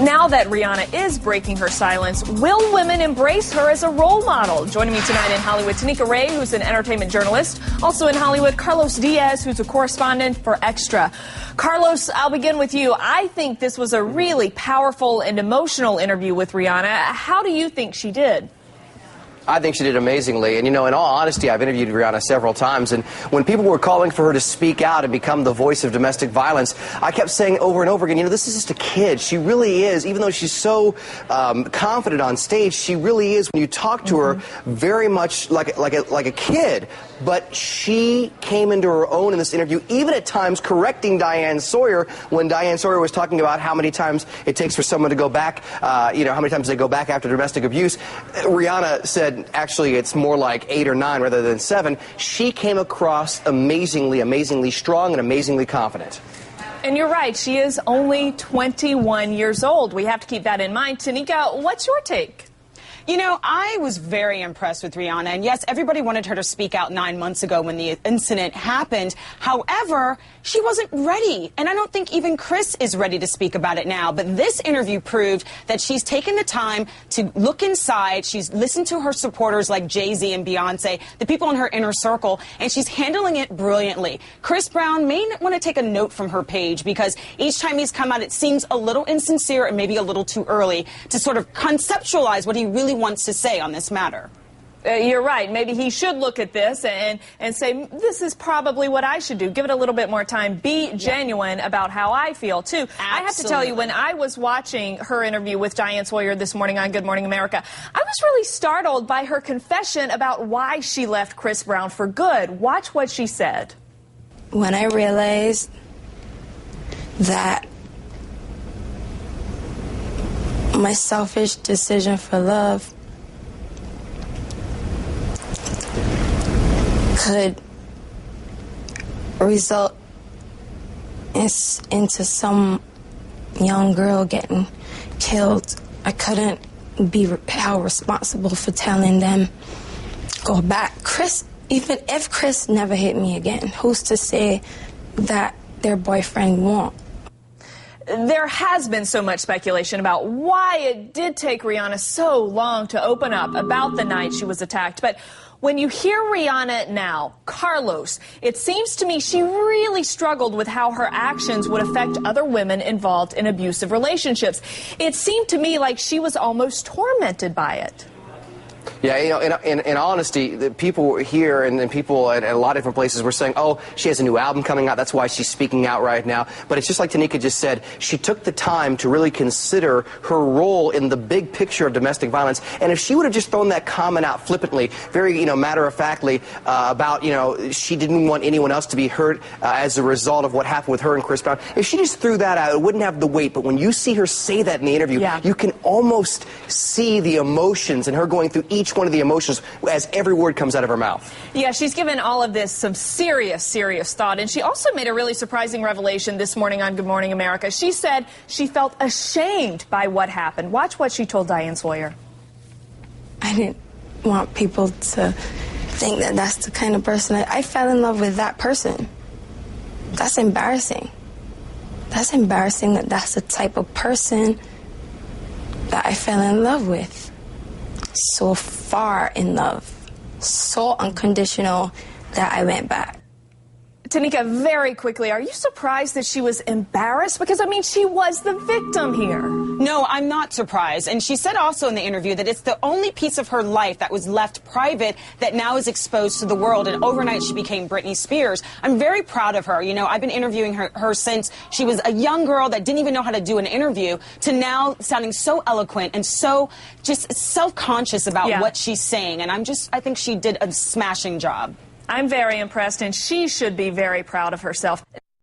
Now that Rihanna is breaking her silence, will women embrace her as a role model? Joining me tonight in Hollywood, Tanika Ray, who's an entertainment journalist. Also in Hollywood, Carlos Diaz, who's a correspondent for Extra. Carlos, I'll begin with you. I think this was a really powerful and emotional interview with Rihanna. How do you think she did? I think she did amazingly. And, you know, in all honesty, I've interviewed Rihanna several times. And when people were calling for her to speak out and become the voice of domestic violence, I kept saying over and over again, you know, this is just a kid. She really is, even though she's so confident on stage, she really is, when you talk to her, very much like a kid. But she came into her own in this interview, even at times correcting Diane Sawyer when Diane Sawyer was talking about how many times it takes for someone to go back, you know, how many times they go back after domestic abuse. Rihanna said, actually, it's more like 8 or 9 rather than 7. She came across amazingly strong and amazingly confident. And you're right, she is only 21 years old. We have to keep that in mind. Tanika, what's your take? You know, I was very impressed with Rihanna, and yes, everybody wanted her to speak out 9 months ago when the incident happened. However, she wasn't ready, and I don't think even Chris is ready to speak about it now. But this interview proved that she's taken the time to look inside. She's listened to her supporters like Jay-Z and Beyonce, the people in her inner circle, and she's handling it brilliantly. Chris Brown may want to take a note from her page, because each time he's come out, it seems a little insincere and maybe a little too early to sort of conceptualize what he really wants to say on this matter. You're right. Maybe he should look at this and say, this is probably what I should do. Give it a little bit more time. Be genuine about how I feel, too. Absolutely. I have to tell you, when I was watching her interview with Diane Sawyer this morning on Good Morning America, I was really startled by her confession about why she left Chris Brown for good. Watch what she said. When I realized that my selfish decision for love could result into some young girl getting killed, I couldn't be held responsible for telling them, go back. Chris, even if Chris never hit me again, who's to say that their boyfriend won't? There has been so much speculation about why it did take Rihanna so long to open up about the night she was attacked. But when you hear Rihanna now, Carlos, it seems to me she really struggled with how her actions would affect other women involved in abusive relationships. It seemed to me like she was almost tormented by it. Yeah, you know, in honesty, the people here and people at a lot of different places were saying, oh, she has a new album coming out, that's why she's speaking out right now. But it's just like Tanika just said, she took the time to really consider her role in the big picture of domestic violence. And if she would have just thrown that comment out flippantly, very, you know, matter-of-factly, about, you know, she didn't want anyone else to be hurt as a result of what happened with her and Chris Brown, if she just threw that out, it wouldn't have the weight. But when you see her say that in the interview, you can almost see the emotions and her going through each one of the emotions as every word comes out of her mouth. Yeah, she's given all of this some serious thought. And she also made a really surprising revelation this morning on Good Morning America. She said she felt ashamed by what happened. Watch what she told Diane Sawyer. I didn't want people to think that that's the kind of person I fell in love with that person. That's embarrassing. That's embarrassing that that's the type of person that I fell in love with. So far in love, so unconditional that I went back. Tanika, very quickly, are you surprised that she was embarrassed? Because, I mean, she was the victim here. No, I'm not surprised. And she said also in the interview that it's the only piece of her life that was left private that now is exposed to the world. And overnight, she became Britney Spears. I'm very proud of her. You know, I've been interviewing her since she was a young girl that didn't even know how to do an interview, to now sounding so eloquent and so just self-conscious about what she's saying. And I think she did a smashing job. I'm very impressed, and she should be very proud of herself.